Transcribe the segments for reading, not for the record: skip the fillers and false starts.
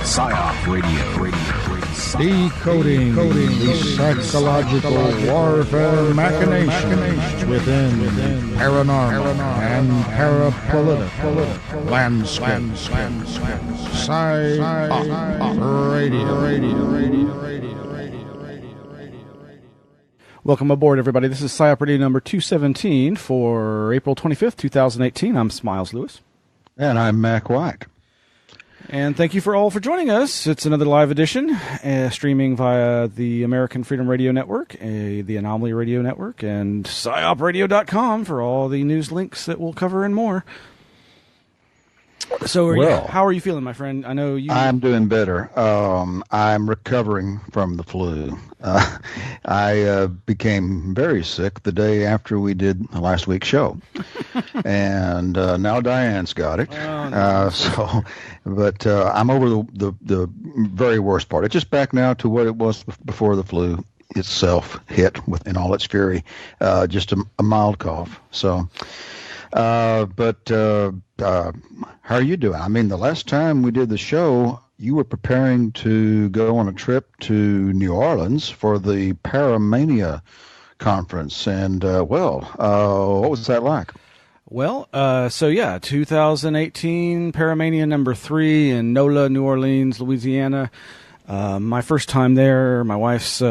PsiOp Radio. Decoding the psychological warfare machinations within paranormal and parapolitical landscape. PsiOp Radio. Welcome aboard, everybody. This is PsiOp Radio number 217 for April 25th, 2018. I'm SMiles Lewis. And I'm Mack White. And thank you for all for joining us. It's another live edition, streaming via the American Freedom Radio Network, the Anomaly Radio Network, and PsiOpRadio.com for all the news links that we'll cover and more. So, how are you feeling, my friend? I know you. I'm doing better. I'm recovering from the flu. I became very sick the day after we did last week's show, and now Diane's got it. Oh, no. But I'm over the very worst part. It's just back now to what it was before the flu itself hit in all its fury. Just a mild cough. So. How are you doing? I mean, the last time we did the show, you were preparing to go on a trip to New Orleans for the Paramania conference. And, what was that like? Well, 2018 Paramania number 3 in NOLA, New Orleans, Louisiana. My first time there, my wife's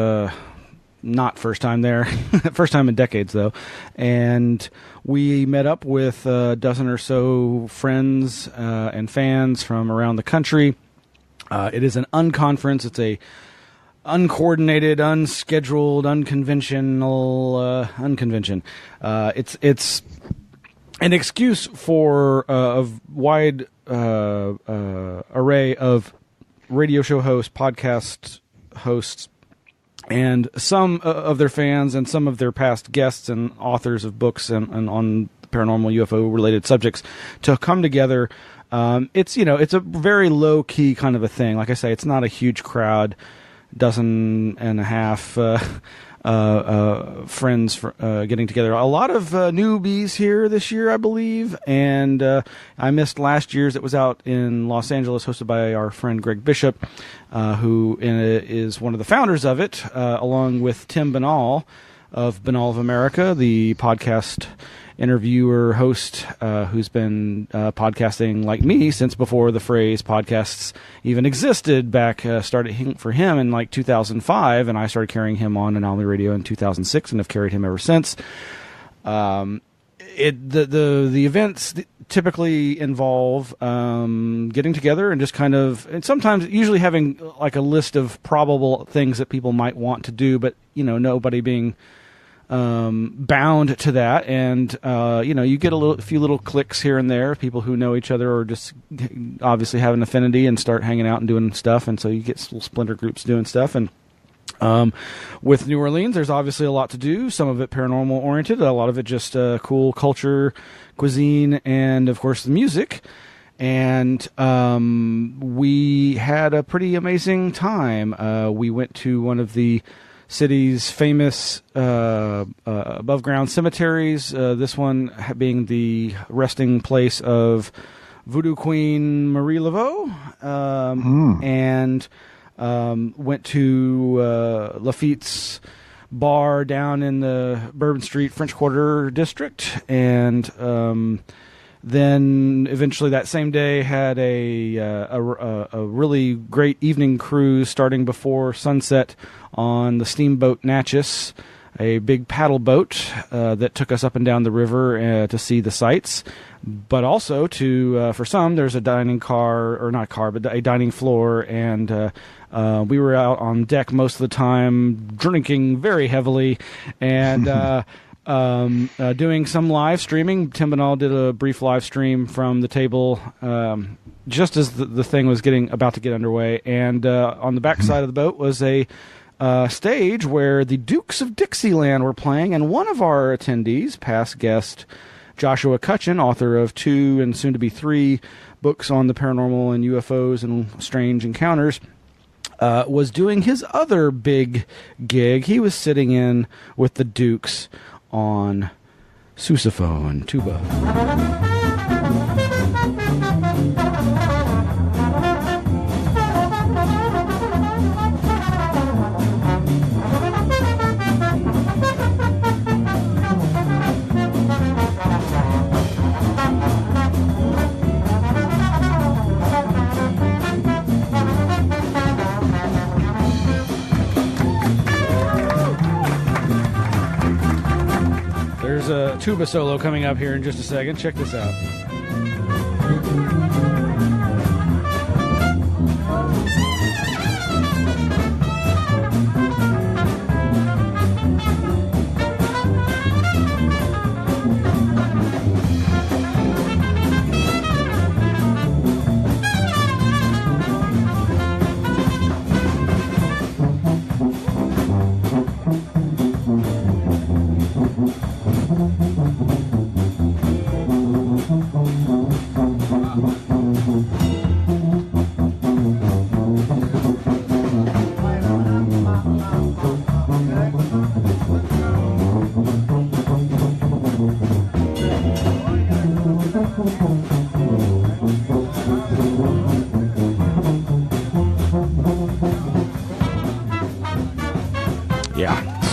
not first time there, first time in decades, though. And we met up with a dozen or so friends and fans from around the country. It is an unconference. It's a uncoordinated, unscheduled, unconventional unconvention. It's an excuse for a wide array of radio show hosts, podcast hosts, and some of their fans and some of their past guests and authors of books and on paranormal UFO related subjects to come together. It's a very low key kind of a thing. Like I say, it's not a huge crowd, dozen and a half friends getting together. A lot of newbies here this year, I believe, and I missed last year's. It was out in Los Angeles, hosted by our friend Greg Bishop, who is one of the founders of it, along with Tim Banal of Banal of America, the podcast interviewer host who's been podcasting like me since before the phrase podcasts even existed. Started for him in like 2005, and I started carrying him on Anomaly Radio in 2006 and have carried him ever since. The events typically involve getting together and just kind of, and sometimes usually having like a list of probable things that people might want to do, but nobody being bound to that, and you get a few little clicks here and there, people who know each other or just obviously have an affinity and start hanging out and doing stuff, and so you get little splinter groups doing stuff. And with New Orleans, there's obviously a lot to do. Some of it paranormal oriented, a lot of it just cool culture, cuisine, and of course the music. And we had a pretty amazing time. We went to one of the city's famous above-ground cemeteries, this one being the resting place of Voodoo Queen Marie Laveau, and went to Lafitte's bar down in the Bourbon Street French Quarter district, and then eventually that same day had a really great evening cruise starting before sunset on the steamboat Natchez, a big paddle boat that took us up and down the river to see the sights. But also for some, there's a dining a dining floor, and we were out on deck most of the time, drinking very heavily, and doing some live streaming. Tim Banal did a brief live stream from the table just as the thing was about to get underway, and on the back side of the boat was a stage where the Dukes of Dixieland were playing, and one of our attendees, past guest Joshua Cutchin, author of 2 and soon to be 3 books on the paranormal and UFOs and strange encounters, was doing his other big gig. He was sitting in with the Dukes on sousaphone and tuba. tuba solo coming up here in just a second. Check this out.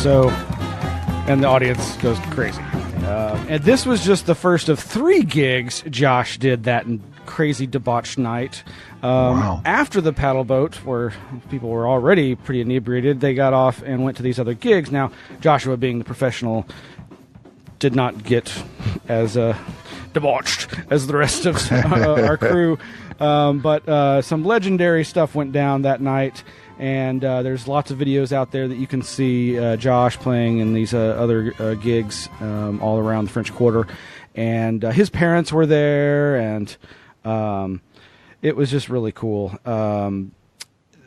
So, and the audience goes crazy. And this was just the first of 3 gigs Josh did that crazy debauched night. Wow. After the paddle boat, where people were already pretty inebriated, they got off and went to these other gigs. Now, Joshua, being the professional, did not get as debauched as the rest of our crew. But some legendary stuff went down that night. And there's lots of videos out there that you can see Josh playing in these other gigs all around the French Quarter. And his parents were there, and it was just really cool.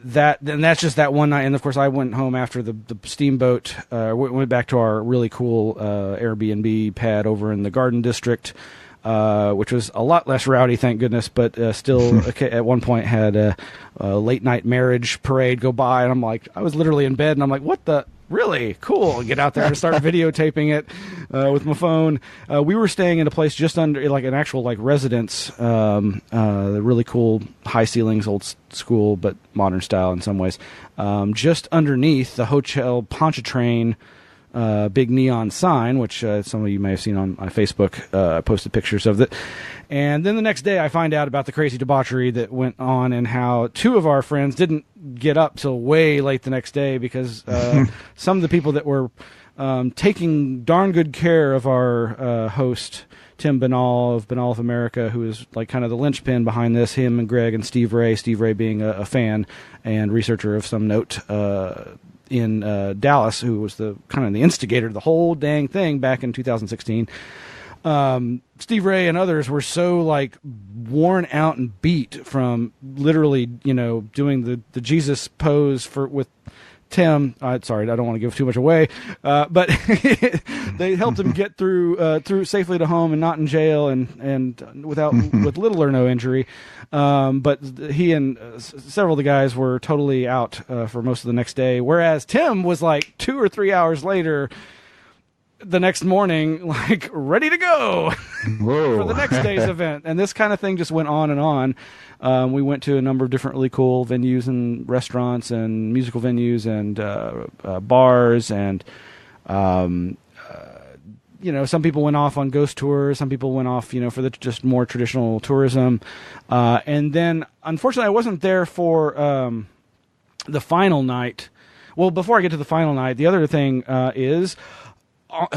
That's just that one night. And, of course, I went home after the steamboat. Went back to our really cool Airbnb pad over in the Garden District, which was a lot less rowdy, thank goodness, but still at one point had a late-night marriage parade go by, and I'm like, I was literally in bed, and I'm like, what the? Really? Cool. Get out there and start videotaping it with my phone. We were staying in a place just under, like an actual like residence, the really cool high ceilings, old school, but modern style in some ways, just underneath the Hotel Pontchartrain big neon sign, which some of you may have seen on Facebook. I posted pictures of it. And then the next day I find out about the crazy debauchery that went on and how 2 of our friends didn't get up till way late the next day because some of the people that were taking darn good care of our host, Tim Banal of Banal of America, who is like kind of the linchpin behind this, him and Greg and Steve Ray being a fan and researcher of some note, in Dallas, who was the kind of the instigator of the whole dang thing back in 2016. Steve Ray and others were so like worn out and beat from literally, doing the Jesus pose with Tim. Sorry, I don't want to give too much away, but they helped him get through safely to home and not in jail and with little or no injury. But he and several of the guys were totally out for most of the next day, whereas Tim was like 2 or 3 hours later, the next morning, like ready to go for the next day's event. And this kind of thing just went on and on. We went to a number of different really cool venues and restaurants and musical venues and bars and some people went off on ghost tours. Some people went off, for the just more traditional tourism. And then, unfortunately, I wasn't there for the final night. Well, before I get to the final night, the other thing is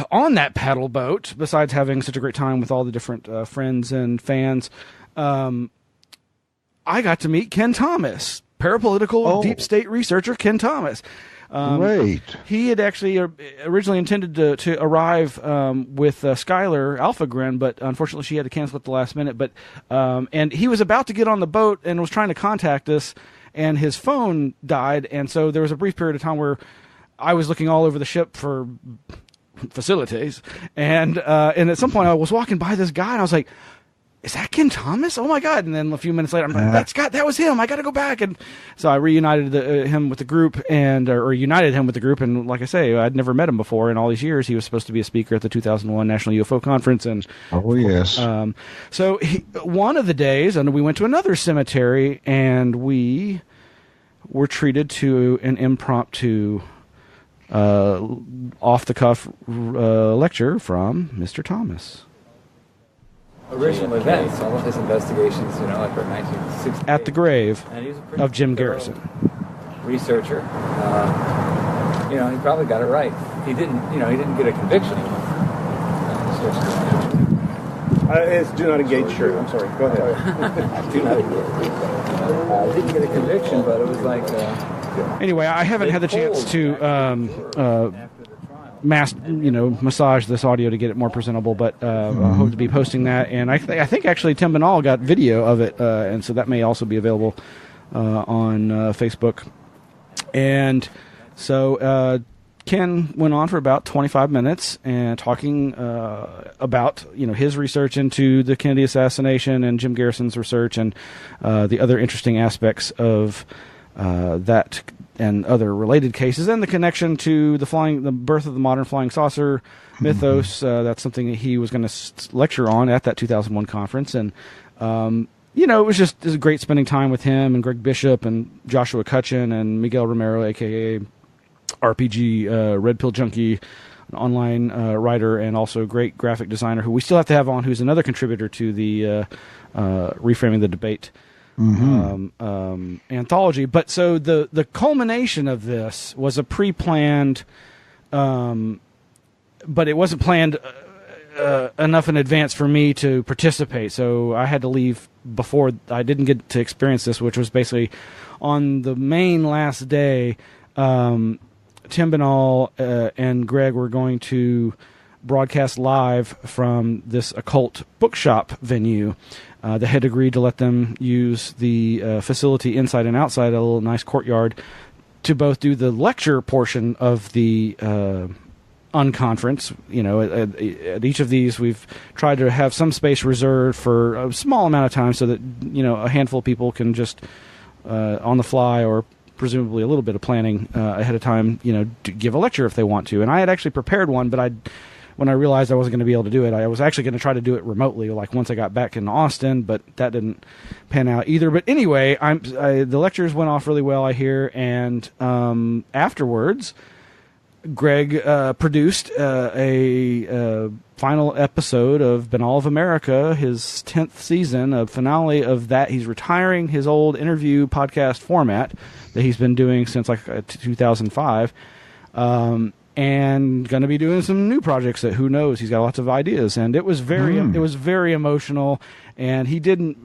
on that paddle boat, besides having such a great time with all the different friends and fans, I got to meet Ken Thomas, parapolitical deep state researcher Ken Thomas. Great. He had actually originally intended to arrive with Skylar Alphagren, but unfortunately she had to cancel at the last minute. But and he was about to get on the boat and was trying to contact us, and his phone died. And so there was a brief period of time where I was looking all over the ship for facilities, and at some point I was walking by this guy, and I was like, is that Ken Thomas? Oh my God. And then a few minutes later, I'm like, that was him. I got to go back. And so I reunited him with the group or united him with the group. And like I say, I'd never met him before in all these years. He was supposed to be a speaker at the 2001 National UFO Conference. And yes. So one of the days, and we went to another cemetery, and we were treated to an impromptu off-the-cuff lecture from Mr. Thomas. Original events, all of his investigations, like for 1960. At the grave of Jim Garrison. Researcher. He probably got it right. He didn't get a conviction. It's do not engage shirt. I'm sorry. Go ahead. Do not engage. I didn't get a conviction, but it was like... Anyway, I haven't had the chance to massage this audio to get it more presentable, but I hope to be posting that. And I think actually Tim Banal got video of it, and so that may also be available on Facebook. And so Ken went on for about 25 minutes and talking about his research into the Kennedy assassination and Jim Garrison's research and the other interesting aspects of that and other related cases, and the connection to the birth of the modern flying saucer mythos. That's something that he was going to lecture on at that 2001 conference. And, it was great spending time with him and Greg Bishop and Joshua Cutchin and Miguel Romero, a.k.a. RPG Red Pill Junkie, an online writer and also a great graphic designer who we still have to have on, who's another contributor to the Reframing the Debate anthology. But so the culmination of this was a pre-planned, but it wasn't planned enough in advance for me to participate. So I had to leave before. I didn't get to experience this, which was basically on the main last day. Tim Banal and Greg were going to broadcast live from this occult bookshop venue. They had agreed to let them use the facility inside and outside, a little nice courtyard, to both do the lecture portion of the unconference. At each of these, we've tried to have some space reserved for a small amount of time so that, a handful of people can just, on the fly or presumably a little bit of planning ahead of time, to give a lecture if they want to. And I had actually prepared one, but when I realized I wasn't going to be able to do it, I was actually going to try to do it remotely, like once I got back in Austin, but that didn't pan out either. But anyway, the lectures went off really well, I hear, and afterwards, Greg produced a final episode of Banal of America, his 10th season, a finale of that. He's retiring his old interview podcast format that he's been doing since 2005. And going to be doing some new projects that who knows, he's got lots of ideas. And it was very emotional, and he didn't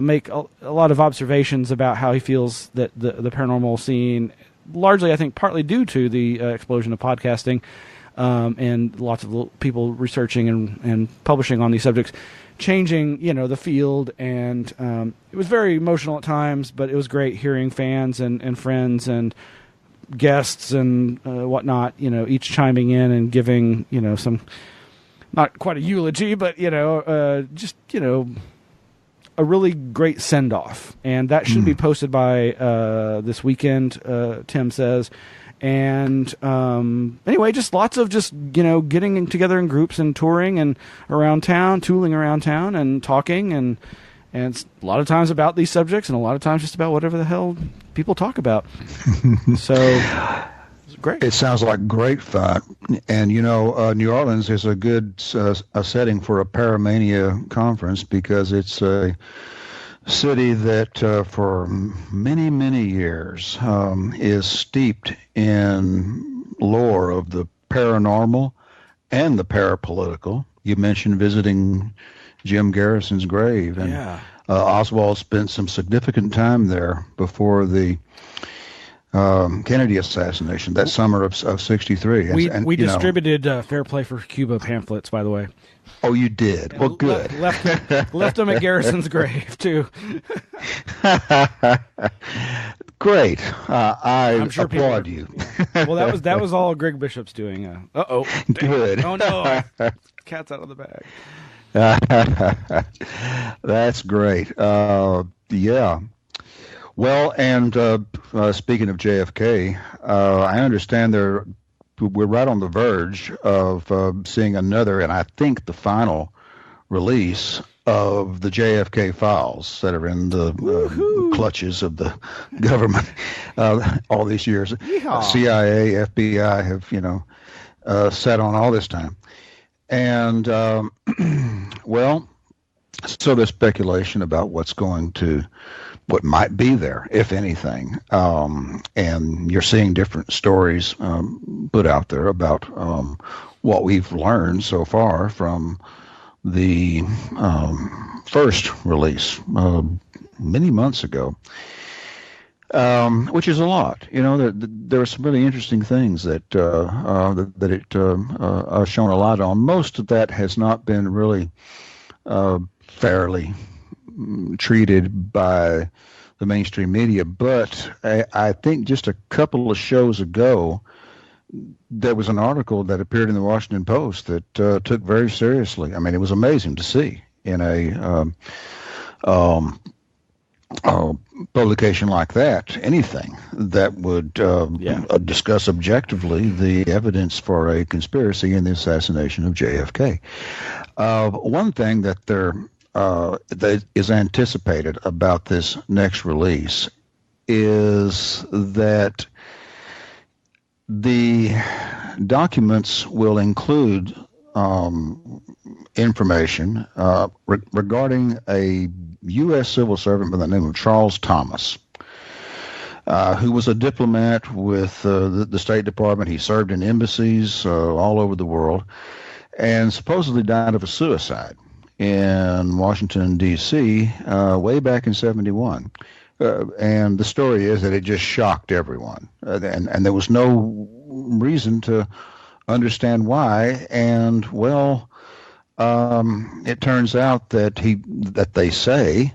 make a lot of observations about how he feels that the paranormal scene, largely I think partly due to the explosion of podcasting and lots of people researching and publishing on these subjects, changing the field. And it was very emotional at times, but it was great hearing fans and friends and guests and whatnot, each chiming in and giving, some, not quite a eulogy, but, just, a really great send-off. And that should be posted by this weekend, Tim says. And anyway, just lots of getting together in groups and touring and around town, tooling around town and talking and a lot of times about these subjects and a lot of times just about whatever the hell people talk about. So it's great. It sounds like great fun. And, New Orleans is a good a setting for a Paramania conference because it's a city that for many, many years is steeped in lore of the paranormal and the parapolitical. You mentioned visiting Jim Garrison's grave, and Oswald spent some significant time there before the Kennedy assassination that summer of '63. We distributed Fair Play for Cuba pamphlets, by the way. Oh, you did? And well, good. Left them at Garrison's grave too. Great. I'm sure applaud you. Well, that was all Greg Bishop's doing. Good. Oh no, cat's out of the bag. That's great. Yeah. Well, and speaking of JFK, I understand we're right on the verge of seeing another, and I think the final release of the JFK files that are in the clutches of the government all these years. Yeehaw. CIA, FBI have sat on all this time. And, well, so there's speculation about what's going to what might be there, if anything. And you're seeing different stories put out there about what we've learned so far from the first release many months ago, which is a lot. There are some really interesting things that it shown a lot on. Most of that has not been really fairly treated by the mainstream media, but I think just a couple of shows ago, there was an article that appeared in the Washington Post that took very seriously. I mean, it was amazing to see in a publication like that, anything that would discuss objectively the evidence for a conspiracy in the assassination of JFK. One thing that that is anticipated about this next release is that the documents will include information regarding a U.S. civil servant by the name of Charles Thomas, who was a diplomat with the State Department. He served in embassies all over the world and supposedly died of a suicide in Washington, D.C., way back in 1971. And the story is that it just shocked everyone, and there was no reason to understand why. And well, it turns out that they say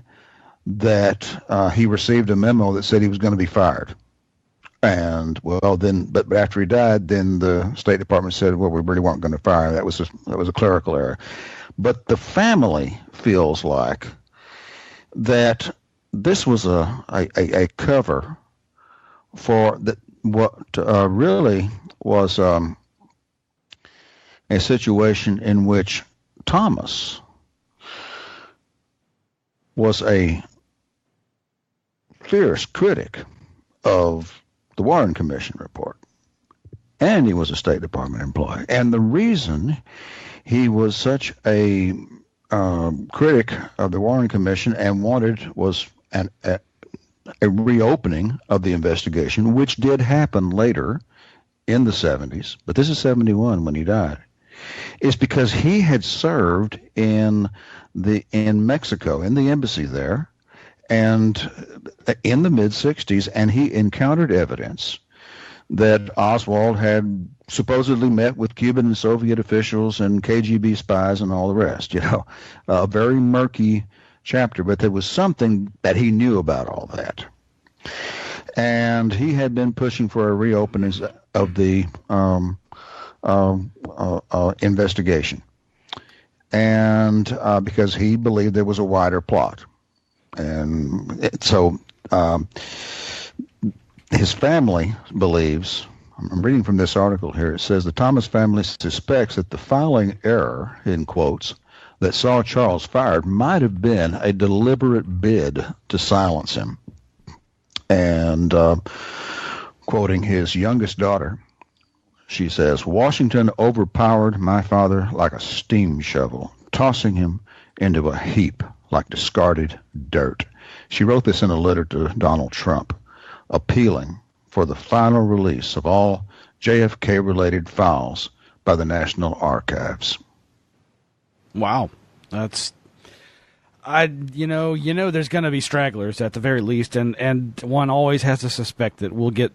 that he received a memo that said he was going to be fired. And well, then, but after he died, then the State Department said, well, we really weren't going to fire him. That was a clerical error. But the family feels like that this was a cover for what really was a situation in which Thomas was a fierce critic of the Warren Commission report, and he was a State Department employee. And the reason he was such a critic of the Warren Commission and was a reopening of the investigation, which did happen later in the 70s, but this is 1971 when he died, is because he had served in Mexico, in the embassy there, and in the mid-60s, and he encountered evidence that Oswald had supposedly met with Cuban and Soviet officials and KGB spies and all the rest. A very murky chapter, but there was something that he knew about all that. And he had been pushing for a reopening of the investigation, and because he believed there was a wider plot. And so his family believes, I'm reading from this article here, it says the Thomas family suspects that the filing error, in quotes, that saw Charles fired might have been a deliberate bid to silence him. And quoting his youngest daughter, she says, Washington overpowered my father like a steam shovel, tossing him into a heap like discarded dirt. She wrote this in a letter to Donald Trump, appealing for the final release of all JFK-related files by the National Archives. Wow, there's going to be stragglers at the very least, and one always has to suspect that we'll get,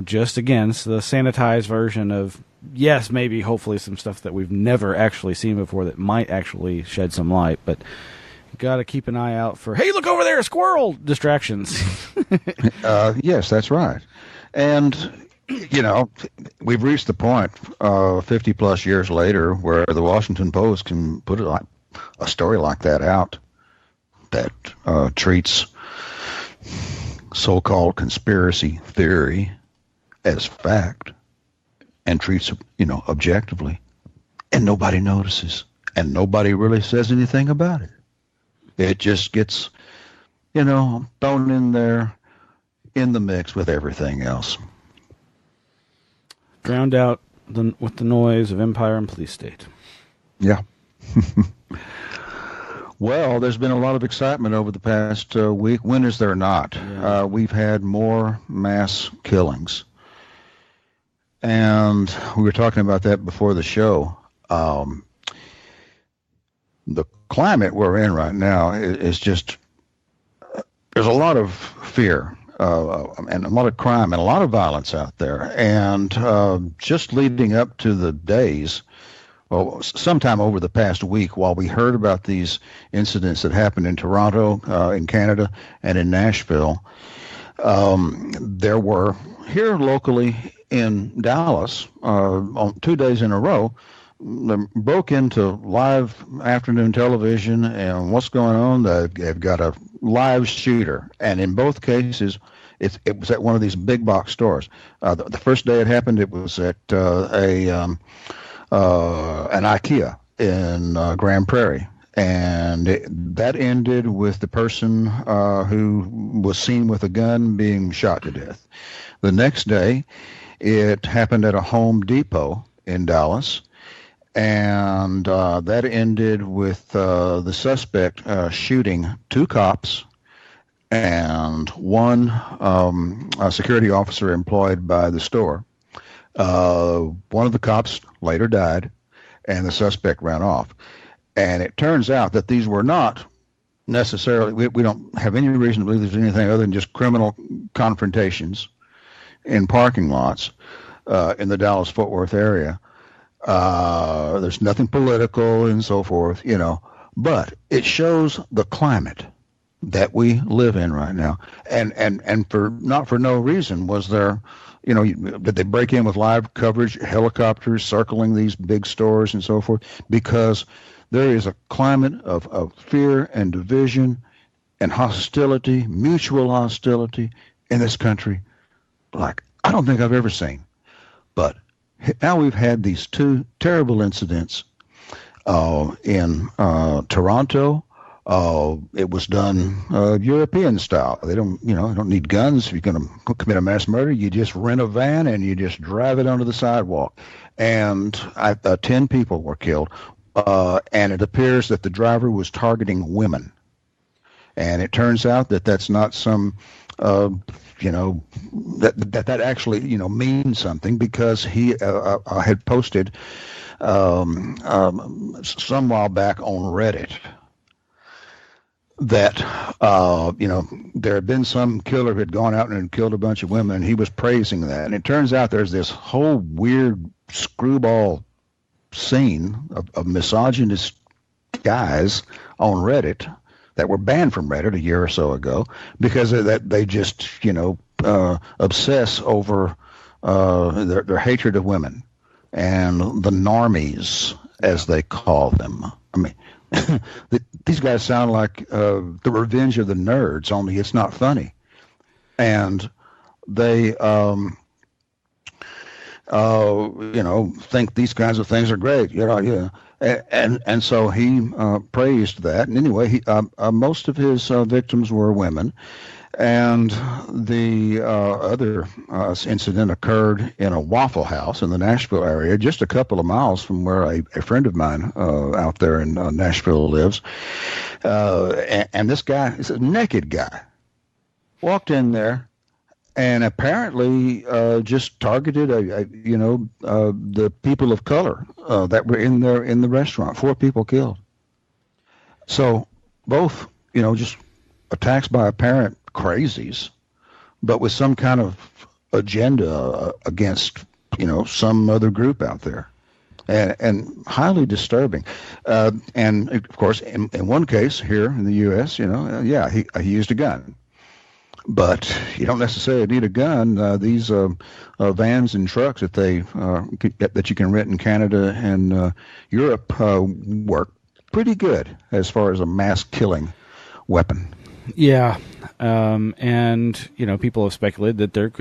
just against the sanitized version of, yes, maybe hopefully some stuff that we've never actually seen before that might actually shed some light, but got to keep an eye out for, hey, look over there, a squirrel, distractions. Yes, that's right. And, we've reached the point 50 plus years later where the Washington Post can put a story like that out that treats so-called conspiracy theory as fact and treats it, objectively, and nobody notices, and nobody really says anything about it. It just gets, thrown in there in the mix with everything else. Drowned out with the noise of empire and police state. Yeah. Well, there's been a lot of excitement over the past week. When is there not? Yeah. We've had more mass killings. And we were talking about that before the show. The climate we're in right now is just, there's a lot of fear and a lot of crime and a lot of violence out there. And just leading up to the days, well, sometime over the past week, while we heard about these incidents that happened in Toronto, in Canada, and in Nashville, there were here locally in Dallas on 2 days in a row. They broke into live afternoon television, and what's going on? They've got a live shooter, and in both cases, it was at one of these big box stores. The first day it happened, it was at an IKEA in Grand Prairie, and that ended with the person who was seen with a gun being shot to death. The next day, it happened at a Home Depot in Dallas, and that ended with the suspect shooting 2 cops and 1 security officer employed by the store. One of the cops later died, and the suspect ran off. And it turns out that these were not necessarily, we don't have any reason to believe there's anything other than just criminal confrontations in parking lots in the Dallas-Fort Worth area. There's nothing political and so forth, but it shows the climate that we live in right now. And for not for no reason was there, did they break in with live coverage, helicopters circling these big stores and so forth? Because there is a climate of fear and division and hostility, mutual hostility in this country like I don't think I've ever seen. But now we've had these 2 terrible incidents in Toronto. It was done European style. They don't need guns. If you're going to commit a mass murder, you just rent a van and you just drive it onto the sidewalk. And 10 people were killed. And it appears that the driver was targeting women. And it turns out that that's not some that actually means something, because he had posted some while back on Reddit that there had been some killer who had gone out and killed a bunch of women, and he was praising that. And it turns out there's this whole weird screwball scene of misogynist guys on Reddit that were banned from Reddit a year or so ago because of that they just obsess over their hatred of women and the normies, as they call them. I mean, these guys sound like the Revenge of the Nerds, only it's not funny. And they think these kinds of things are great, and so he praised that. And anyway, most of his victims were women, and the other incident occurred in a Waffle House in the Nashville area, just a couple of miles from where a friend of mine out there in Nashville lives. And this guy is a naked guy, walked in there, and apparently just targeted the people of color that were in the restaurant. 4 people killed. So both just attacks by apparent crazies, but with some kind of agenda against some other group out there, and highly disturbing. And of course, in one case here in the U.S., he used a gun. But you don't necessarily need a gun. These vans and trucks that you can rent in Canada and Europe work pretty good as far as a mass killing weapon. Yeah, and people have speculated that there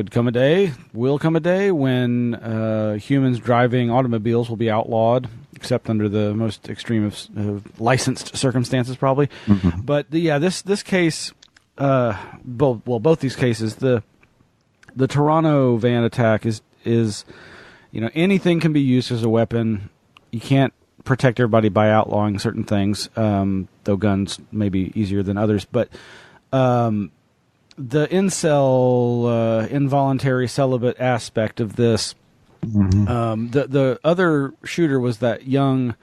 will come a day when humans driving automobiles will be outlawed, except under the most extreme of licensed circumstances, probably. Mm-hmm. But this case. Both these cases, the Toronto van attack is anything can be used as a weapon. You can't protect everybody by outlawing certain things, though guns may be easier than others. But the incel, involuntary celibate aspect of this, the other shooter was that young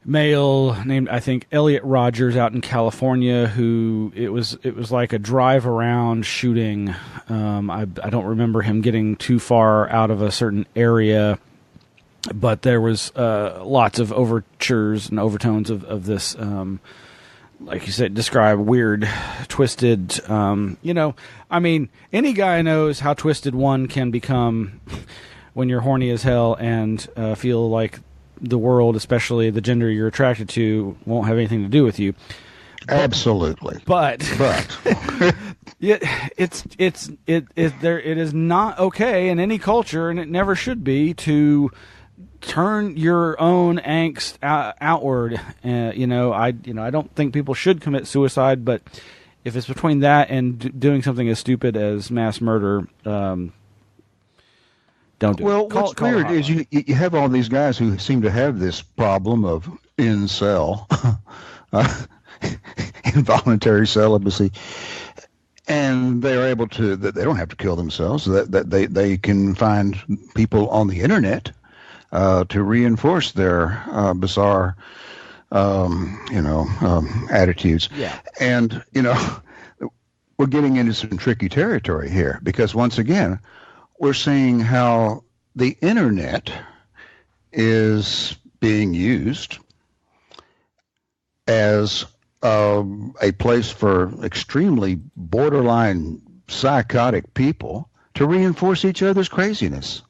male named, I think, Elliot Rogers out in California, who it was like a drive around shooting. I don't remember him getting too far out of a certain area, but there was lots of overtures and overtones of this, like you said, describe weird, twisted, I mean, any guy knows how twisted one can become when you're horny as hell and feel like the world, especially the gender you're attracted to, won't have anything to do with you. Absolutely. But it is not okay in any culture, and it never should be, to turn your own angst outward. I don't think people should commit suicide, but if it's between that and doing something as stupid as mass murder, don't do it. Well, what's weird is you have all these guys who seem to have this problem of incel, involuntary celibacy, and they are able to, they don't have to kill themselves, that they can find people on the internet to reinforce their bizarre, attitudes. Yeah. And, we're getting into some tricky territory here, because once again, we're seeing how the internet is being used as a place for extremely borderline psychotic people to reinforce each other's craziness.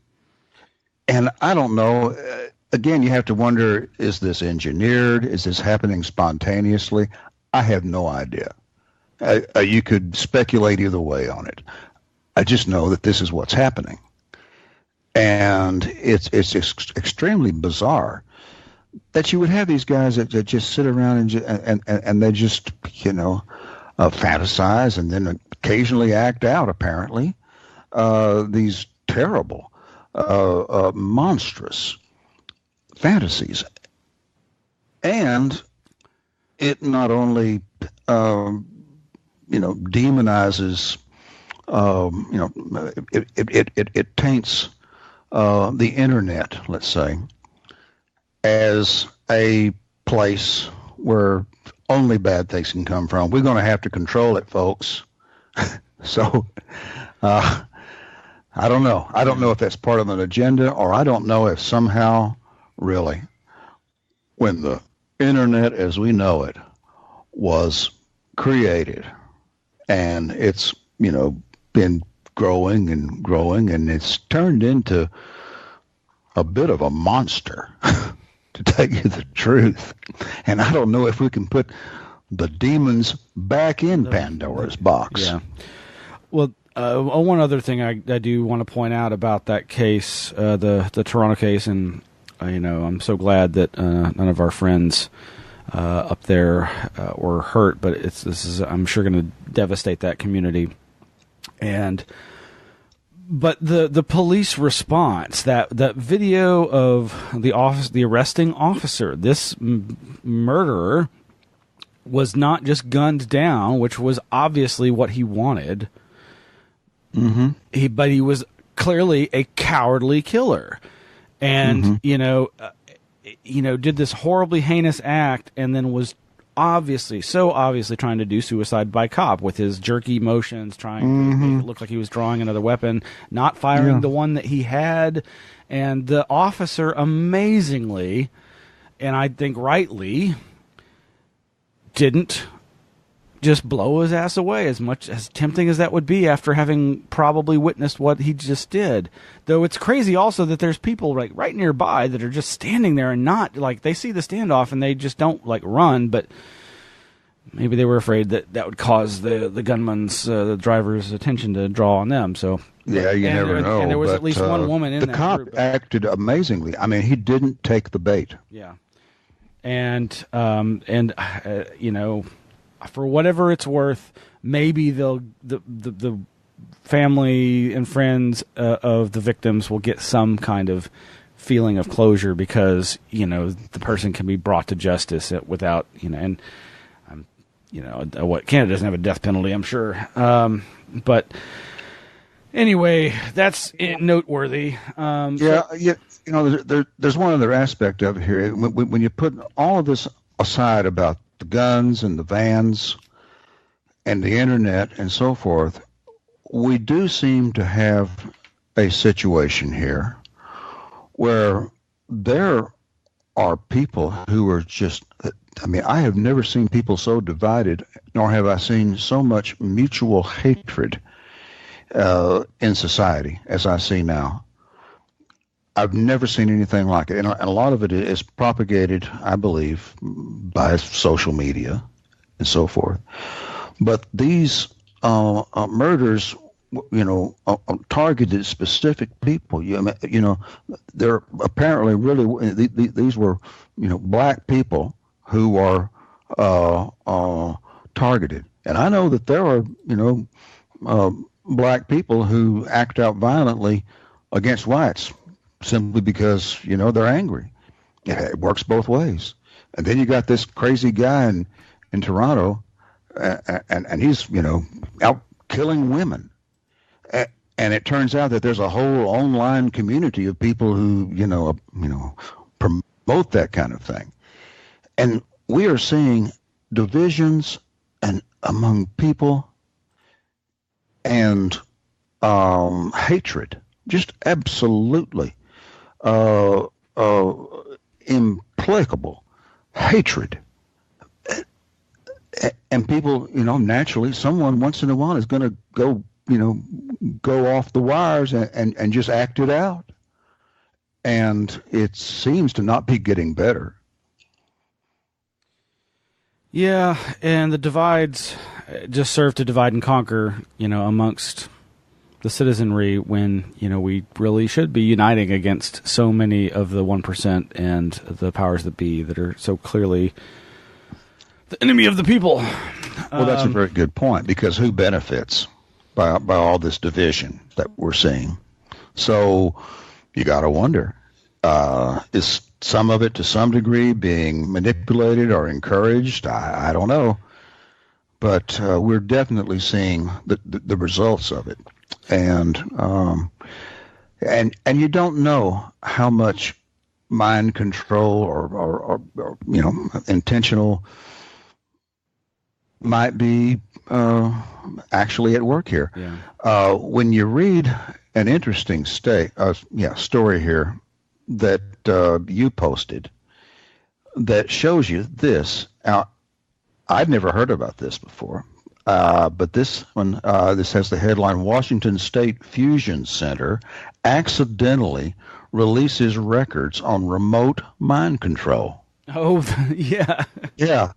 And I don't know, again, you have to wonder, is this engineered? Is this happening spontaneously? I have no idea. You could speculate either way on it. I just know that this is what's happening. And it's extremely bizarre that you would have these guys that just sit around and they just, fantasize and then occasionally act out, apparently, these terrible, monstrous fantasies. And it not only, demonizes, it taints the internet, let's say, as a place where only bad things can come from. We're going to have to control it, folks. So, I don't know. I don't know if that's part of an agenda, or I don't know if somehow, really, when the internet as we know it was created, and it's, been growing and growing, and it's turned into a bit of a monster, to tell you the truth. And I don't know if we can put the demons back in Pandora's box. Yeah. Well, one other thing I do want to point out about that case, the Toronto case, and I'm so glad that none of our friends up there were hurt, but this is I'm sure going to devastate that community. But the police response, that video of the arresting officer, this murderer was not just gunned down, which was obviously what he wanted. But he was clearly a cowardly killer, and did this horribly heinous act, and then was obviously trying to do suicide by cop with his jerky motions, trying to make it look like he was drawing another weapon, not firing the one that he had. And the officer, amazingly, and I think rightly, didn't just blow his ass away, as much as tempting as that would be after having probably witnessed what he just did. Though it's crazy also that there's people like right nearby that are just standing there and not, like, they see the standoff and they just don't run, but maybe they were afraid that would cause the gunman's, the driver's attention to draw on them. So yeah, you never know. And there was at least one woman in that group. The cop acted amazingly. I mean, he didn't take the bait. Yeah. And for whatever it's worth, maybe the family and friends of the victims will get some kind of feeling of closure because, the person can be brought to justice without, and what Canada doesn't have a death penalty, I'm sure. But anyway, that's noteworthy. There's one other aspect of it here. When you put all of this aside about the guns and the vans and the internet and so forth, we do seem to have a situation here where there are people who are just, I have never seen people so divided, nor have I seen so much mutual hatred in society as I see now. I've never seen anything like it. And a lot of it is propagated, I believe, by social media and so forth. But these murders, targeted specific people. They're apparently really, these were, black people who are targeted. And I know that there are, black people who act out violently against whites simply because, they're angry. It works both ways. And then you got this crazy guy in Toronto, and he's, out killing women. And it turns out that there's a whole online community of people who, promote that kind of thing. And we are seeing divisions and among people and hatred, just absolutely implacable hatred. And people, naturally, someone once in a while is going to go off the wires and just act it out. And it seems to not be getting better. Yeah, and the divides just serve to divide and conquer, amongst the citizenry when, we really should be uniting against so many of the 1% and the powers that be that are so clearly the enemy of the people. Well, that's a very good point, because who benefits by all this division that we're seeing? So you got to wonder, is some of it to some degree being manipulated or encouraged? I don't know. But we're definitely seeing the results of it. And you don't know how much mind control or intentional might be actually at work here. Yeah. When you read an interesting story here that you posted that shows you this. Now, I'd never heard about this before, but this one, this has the headline, Washington State Fusion Center accidentally releases records on remote mind control. Oh, yeah. Yeah.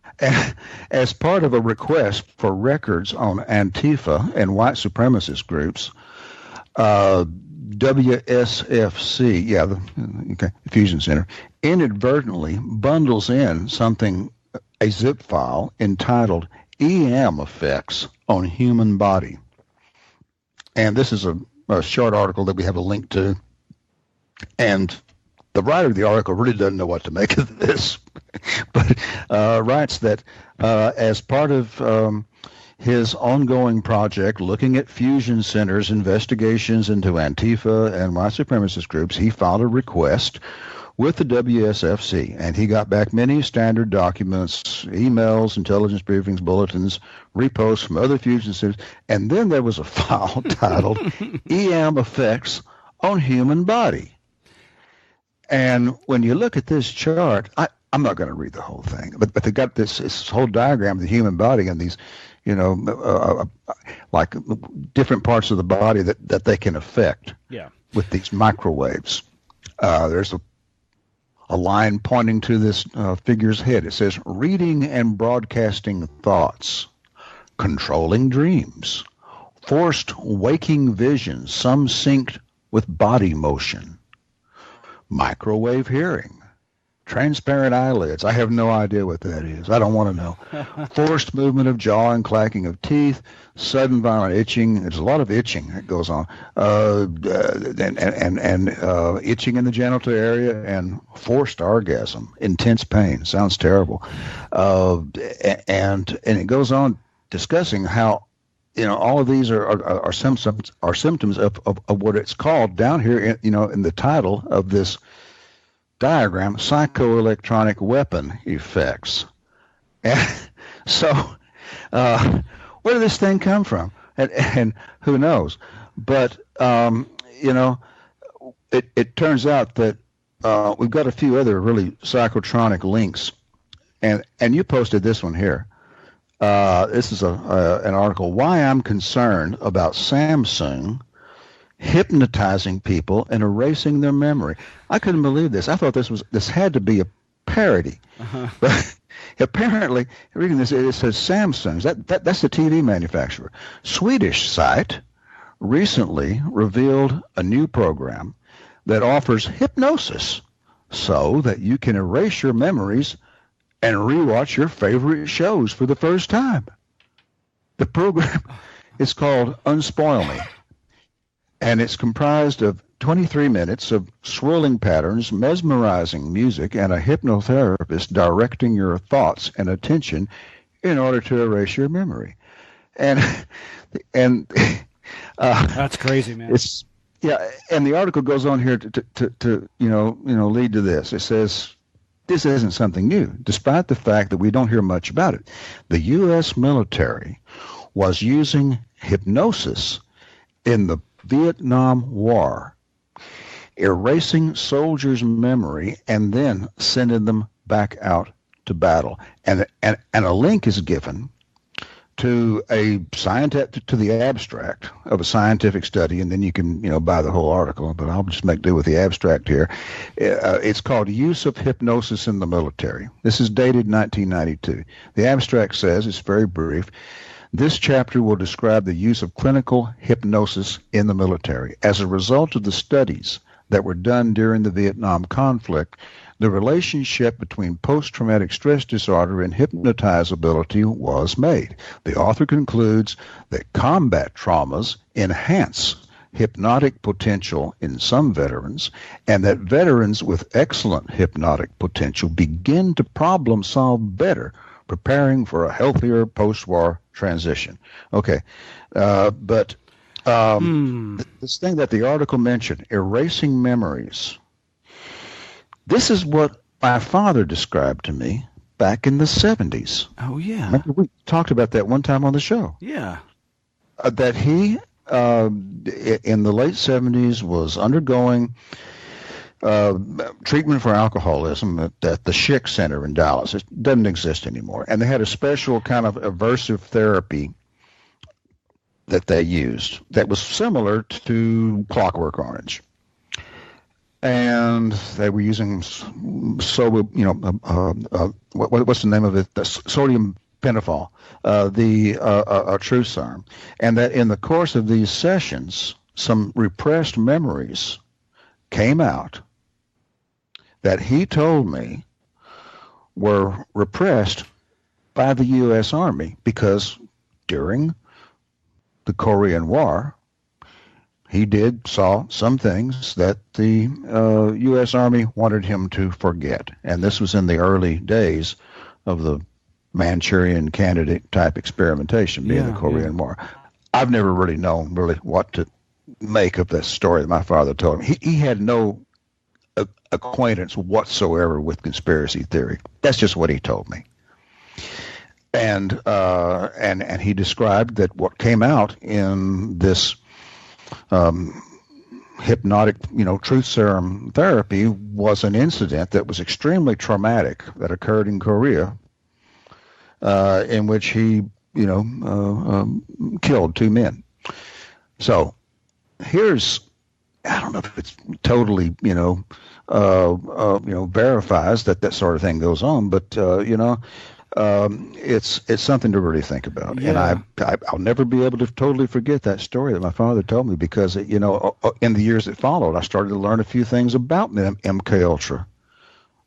As part of a request for records on Antifa and white supremacist groups, WSFC, the Fusion Center, inadvertently bundles in a zip file entitled EM Effects on Human Body. And this is a short article that we have a link to. And the writer of the article really doesn't know what to make of this, but writes that as part of his ongoing project looking at fusion centers' investigations into Antifa and white supremacist groups, he filed a request with the WSFC, and he got back many standard documents, emails, intelligence briefings, bulletins, reposts from other fusion centers, and then there was a file titled EM Effects on Human Body. And when you look at this chart, I'm not going to read the whole thing, but they got this whole diagram of the human body and these, like different parts of the body that they can affect with these microwaves. There's a line pointing to this figure's head. It says, reading and broadcasting thoughts, controlling dreams, forced waking visions, some synced with body motion, microwave hearing, Transparent eyelids. I have no idea what that is. I don't want to know. Forced movement of jaw and clacking of teeth. Sudden violent itching. There's a lot of itching that goes on. And itching in the genital area and forced orgasm. Intense pain. Sounds terrible. And it goes on discussing how, all of these are symptoms of what it's called down here, in the title of this diagram, psychoelectronic weapon effects. And so, where did this thing come from? And who knows? But, it turns out that we've got a few other really psychotronic links. And you posted this one here. This is an article, Why I'm Concerned About Samsung Hypnotizing People and Erasing Their Memory. I couldn't believe this. I thought this had to be a parody. But apparently, reading this, it says Samsung. That's the TV manufacturer. Swedish site recently revealed a new program that offers hypnosis so that you can erase your memories and rewatch your favorite shows for the first time. The program is called Unspoil Me, and it's comprised of 23 minutes of swirling patterns, mesmerizing music, and a hypnotherapist directing your thoughts and attention in order to erase your memory. And that's crazy, man. And the article goes on here to lead to this. It says, this isn't something new, despite the fact that we don't hear much about it. The U.S. military was using hypnosis in the Vietnam War, erasing soldiers' memory and then sending them back out to battle. And a link is given to the abstract of a scientific study, and then you can buy the whole article, but I'll just make do with the abstract here. It's called Use of Hypnosis in the Military. This is dated 1992. The abstract says, it's very brief, this chapter will describe the use of clinical hypnosis in the military. As a result of the studies that were done during the Vietnam conflict, the relationship between post-traumatic stress disorder and hypnotizability was made. The author concludes that combat traumas enhance hypnotic potential in some veterans, and that veterans with excellent hypnotic potential begin to problem solve better, preparing for a healthier post-war transition. Okay, but this thing that the article mentioned, erasing memories, this is what my father described to me back in the 70s. Oh, yeah. Remember, we talked about that one time on the show. Yeah. That he, in the late 70s, was undergoing treatment for alcoholism at the Schick Center in Dallas. It doesn't exist anymore. And they had a special kind of aversive therapy that they used that was similar to Clockwork Orange. And they were using what's the name of it? The sodium pentothal, a truth serum. And that in the course of these sessions, some repressed memories came out that he told me were repressed by the U.S. Army because during the Korean War, he saw some things that the U.S. Army wanted him to forget. And this was in the early days of the Manchurian candidate type experimentation, being the Korean War. I've never really known what to make of this story that my father told me. He had no acquaintance whatsoever with conspiracy theory. That's just what he told me. And he described that what came out in this hypnotic, truth serum therapy was an incident that was extremely traumatic that occurred in Korea, in which he, killed 2 men. So here's, I don't know if it's totally, verifies that sort of thing goes on, but it's something to really think about. Yeah. And I'll never be able to totally forget that story that my father told me because, in the years that followed, I started to learn a few things about MK Ultra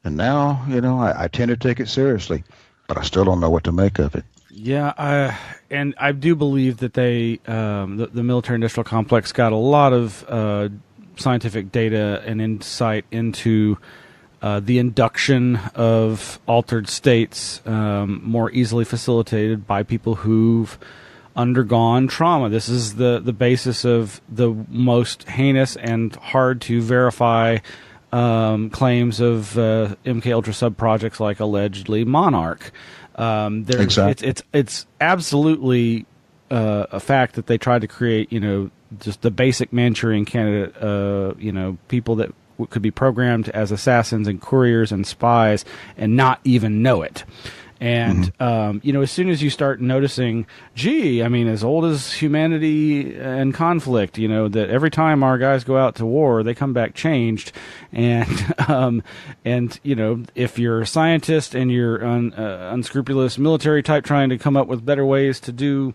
And now, I tend to take it seriously, but I still don't know what to make of it. Yeah, and I do believe that the military-industrial complex got a lot of scientific data and insight into the induction of altered states more easily facilitated by people who've undergone trauma. This is the basis of the most heinous and hard to verify claims of MK Ultra sub projects like allegedly Monarch. Exactly. It's absolutely a fact that they tried to create, just the basic Manchurian candidate, people that could be programmed as assassins and couriers and spies and not even know it. And, as soon as you start noticing, as old as humanity and conflict, that every time our guys go out to war, they come back changed. And, if you're a scientist and you're unscrupulous military type trying to come up with better ways to do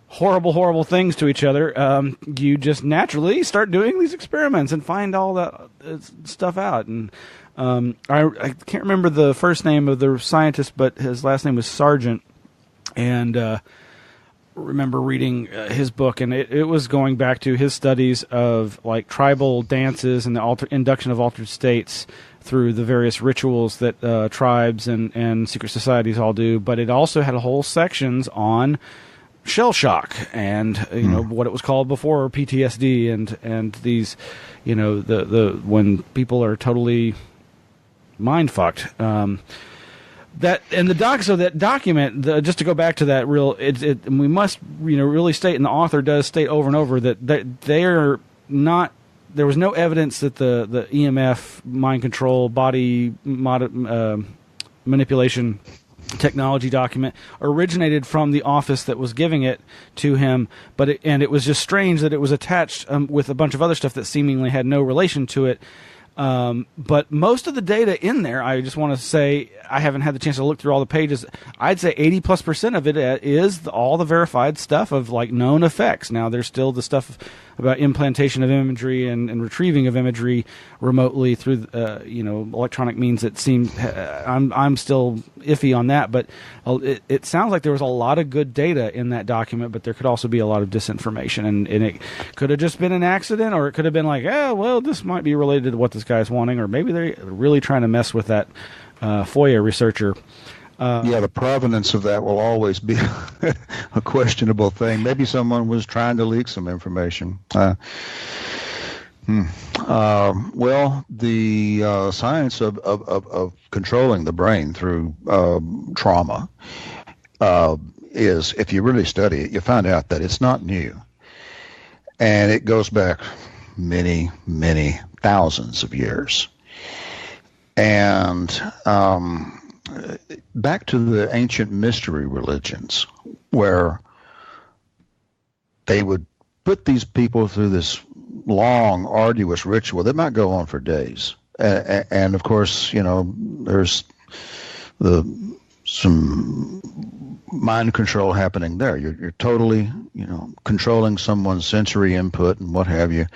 horrible things to each other, you just naturally start doing these experiments and find all that stuff out. And I can't remember the first name of the scientist, but his last name was Sargent, and remember reading his book, and it was going back to his studies of like tribal dances and the induction of altered states through the various rituals that tribes and secret societies all do. But it also had whole sections on shell shock and what it was called before PTSD and these the when people are totally mind fucked. That and that document, just to go back to that we must really state, and the author does state over and over that they're not. There was no evidence that the EMF, mind control, body manipulation technology document originated from the office that was giving it to him, but it was just strange that it was attached with a bunch of other stuff that seemingly had no relation to it. But most of the data in there, I just want to say, I haven't had the chance to look through all the pages. I'd say 80+% of it is all the verified stuff of like known effects. Now there's still the stuff about implantation of imagery and retrieving of imagery remotely through electronic means. That seems I'm still iffy on that, but it sounds like there was a lot of good data in that document, but there could also be a lot of disinformation, and it could have just been an accident, or it could have been like, this might be related to what this guy's wanting, or maybe they're really trying to mess with that FOIA researcher. The provenance of that will always be a questionable thing. Maybe someone was trying to leak some information. Well, the science of controlling the brain through trauma is, if you really study it, you find out that it's not new. And it goes back many, many thousands of years. And back to the ancient mystery religions, where they would put these people through this long, arduous ritual that might go on for days. And of course, there's some mind control happening there. You're totally, controlling someone's sensory input and what have you.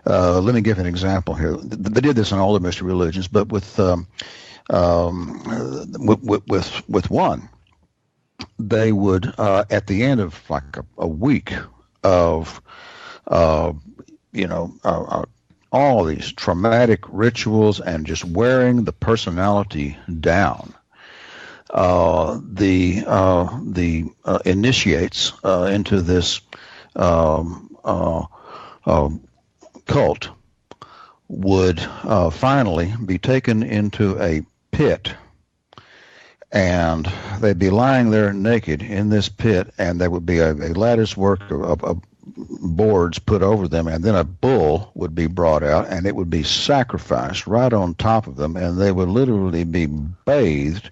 Let me give an example here. They did this in all the mystery religions, but with one, they would at the end of like a week of all these traumatic rituals and just wearing the personality down, the initiates into this cult would finally be taken into a pit, and they'd be lying there naked in this pit, and there would be a lattice work of boards put over them, and then a bull would be brought out, and it would be sacrificed right on top of them, and they would literally be bathed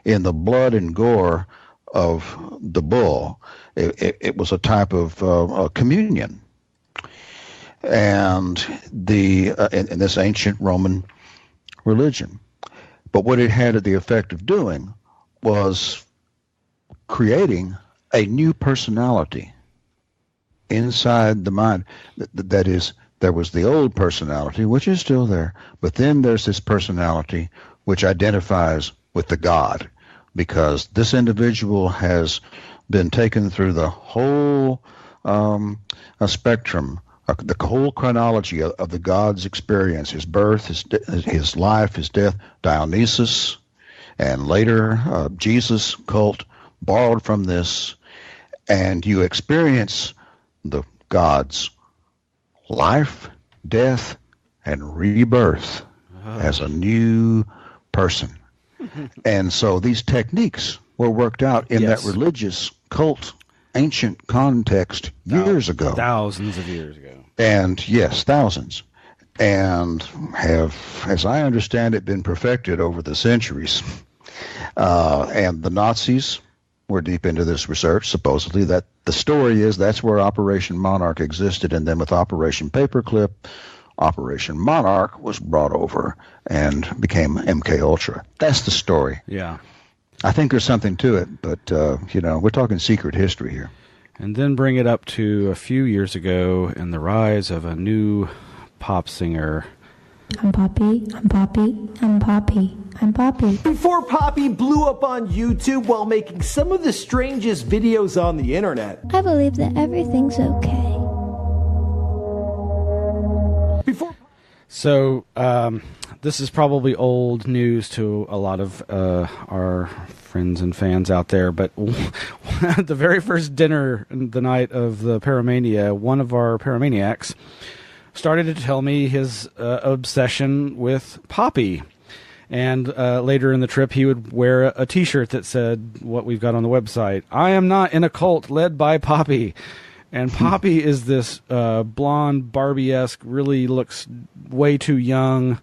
in the blood and gore of the bull. It was a type of communion. And in this ancient Roman religion. But what it had the effect of doing was creating a new personality inside the mind. That is, there was the old personality, which is still there, but then there's this personality which identifies with the God, because this individual has been taken through the whole spectrum, the whole chronology of the God's experience, his birth, his life, his death, Dionysus, and later Jesus cult borrowed from this, and you experience the God's life, death, and rebirth as a new person. And so these techniques were worked out in that religious cult ancient context years ago. Thousands of years ago. And yes, thousands. And have, as I understand it, been perfected over the centuries. And the Nazis were deep into this research, supposedly. That the story is that's where Operation Monarch existed, and then with Operation Paperclip, Operation Monarch was brought over and became MK Ultra. That's the story. Yeah. I think there's something to it, but, we're talking secret history here. And then bring it up to a few years ago and the rise of a new pop singer. I'm Poppi, I'm Poppi, I'm Poppi, I'm Poppi. Before Poppi blew up on YouTube while making some of the strangest videos on the internet. I believe that everything's okay. So, this is probably old news to a lot of our friends and fans out there, but the very first dinner the night of the Paramania, one of our Paramaniacs started to tell me his obsession with Poppi. And later in the trip, he would wear a T-shirt that said what we've got on the website, "I am not in a cult led by Poppi." And Poppi is this blonde, Barbie-esque, really looks way too young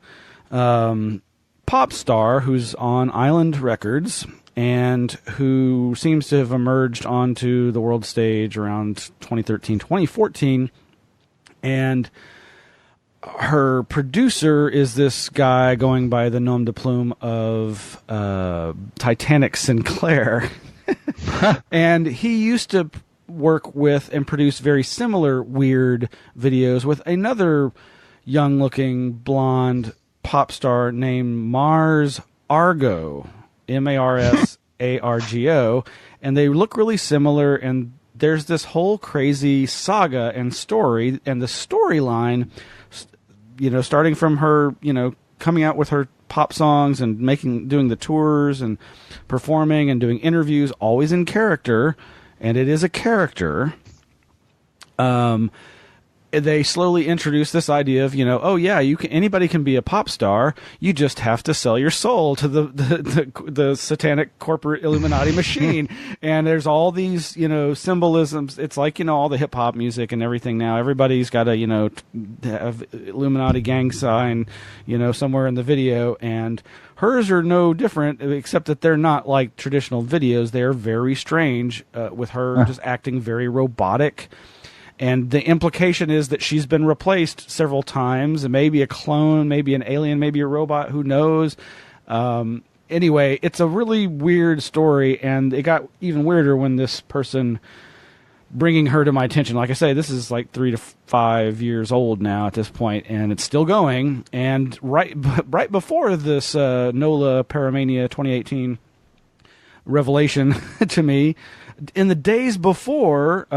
pop star who's on Island Records and who seems to have emerged onto the world stage around 2013, 2014. And her producer is this guy going by the nom de plume of Titanic Sinclair. And he used to work with and produce very similar weird videos with another young-looking blonde pop star named Mars Argo, Marsargo, and they look really similar, and there's this whole crazy saga and story, and the storyline, starting from her, coming out with her pop songs and doing the tours and performing and doing interviews, always in character. And it is a character. They slowly introduce this idea of, anybody can be a pop star. You just have to sell your soul to the satanic corporate Illuminati machine. And there's all these, symbolisms. It's like, all the hip hop music and everything now. Everybody's got to, have Illuminati gang sign, somewhere in the video. And hers are no different, except that they're not like traditional videos. They're very strange, with her just acting very robotic. And the implication is that she's been replaced several times, and maybe a clone, maybe an alien, maybe a robot, who knows. Anyway, it's a really weird story, and it got even weirder when this person bringing her to my attention. Like I say, this is like 3 to 5 years old now at this point, and it's still going. And right before this NOLA Paramania 2018 revelation to me, in the days before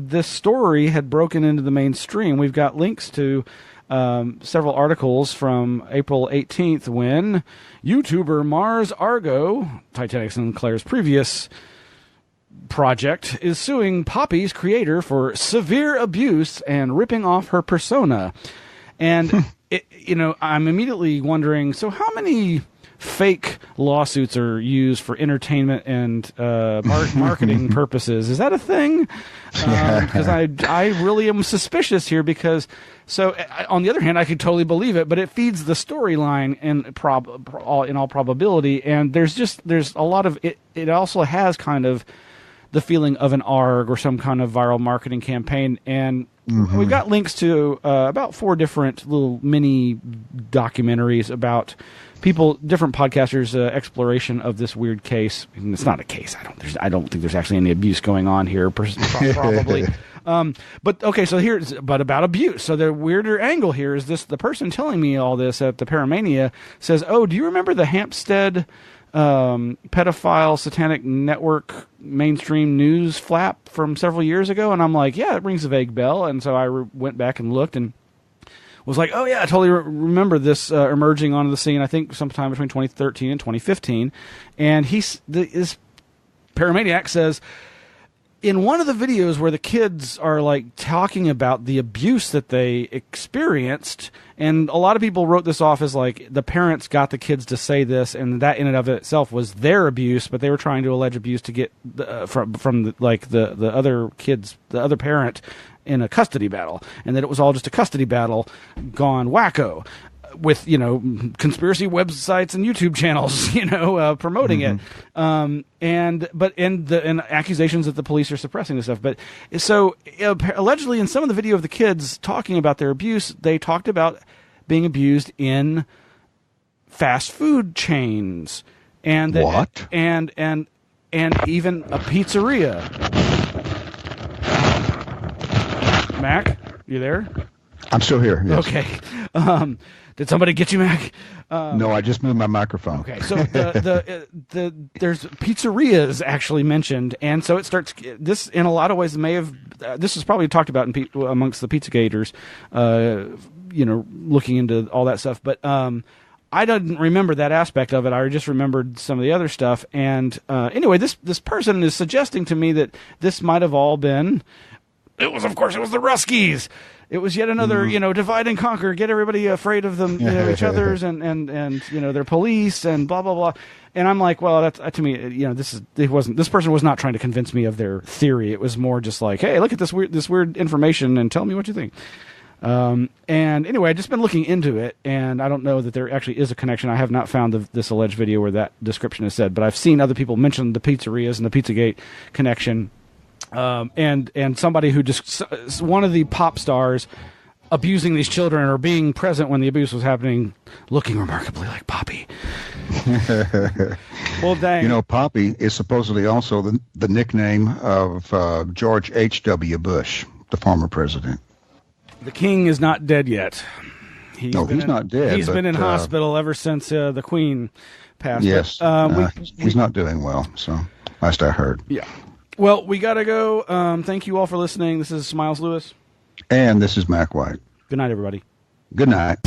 this story had broken into the mainstream, we've got links to several articles from April 18th when YouTuber Mars Argo, Titanic Sinclair's previous project, is suing Poppi's creator for severe abuse and ripping off her persona. And, I'm immediately wondering, so how many fake lawsuits are used for entertainment and marketing purposes? Is that a thing? Because I really am suspicious here, because on the other hand, I could totally believe it, but it feeds the storyline in all probability, and there's a lot of it. It also has kind of the feeling of an ARG or some kind of viral marketing campaign, and we've got links to about 4 different little mini documentaries about different podcasters' exploration of this weird case. And it's not a case. I don't think there's actually any abuse going on here, probably. But okay, so but about abuse. So the weirder angle here is this: the person telling me all this at the Paramania says, "Oh, do you remember the Hampstead pedophile satanic network mainstream news flap from several years ago?" And I'm like, "Yeah, it rings a vague bell." And so I went back and looked and was like, "Oh yeah, I totally remember this emerging onto the scene. I think sometime between 2013 and 2015." And this Paramaniac says, in one of the videos where the kids are like talking about the abuse that they experienced, and a lot of people wrote this off as like the parents got the kids to say this, and that in and of itself was their abuse, but they were trying to allege abuse to get from the other kids, the other parent, in a custody battle, and that it was all just a custody battle gone wacko, with conspiracy websites and YouTube channels promoting it, and accusations that the police are suppressing this stuff. But so allegedly in some of the video of the kids talking about their abuse, they talked about being abused in fast food chains and what and even a pizzeria. Mac, you there? I'm still here. Yes. Okay. Did somebody get you, Mac? No, I just moved my microphone. Okay, so there's pizzerias actually mentioned, and so it starts. This in a lot of ways may have. This is probably talked about amongst the Pizzagators, looking into all that stuff. But I didn't remember that aspect of it. I just remembered some of the other stuff. And anyway, this person is suggesting to me that this might have all been. It was the Ruskies. It was yet another, divide and conquer, get everybody afraid of them, each other's, and their police and blah blah blah. And I'm like, well, that's to me, this person was not trying to convince me of their theory. It was more just like, hey, look at this weird information and tell me what you think. And anyway, I've just been looking into it, and I don't know that there actually is a connection. I have not found this alleged video where that description is said, but I've seen other people mention the pizzerias and the Pizzagate connection. And somebody who just one of the pop stars abusing these children or being present when the abuse was happening, looking remarkably like Poppi. Well, dang. Poppi is supposedly also the nickname of George H.W. Bush, the former president. The king is not dead yet. He's not dead. He's been in hospital ever since the Queen passed. Yes, he's not doing well. So last I heard. Yeah. Well, we got to go. Thank you all for listening. This is Smiles Lewis. And this is Mac White. Good night, everybody. Good night.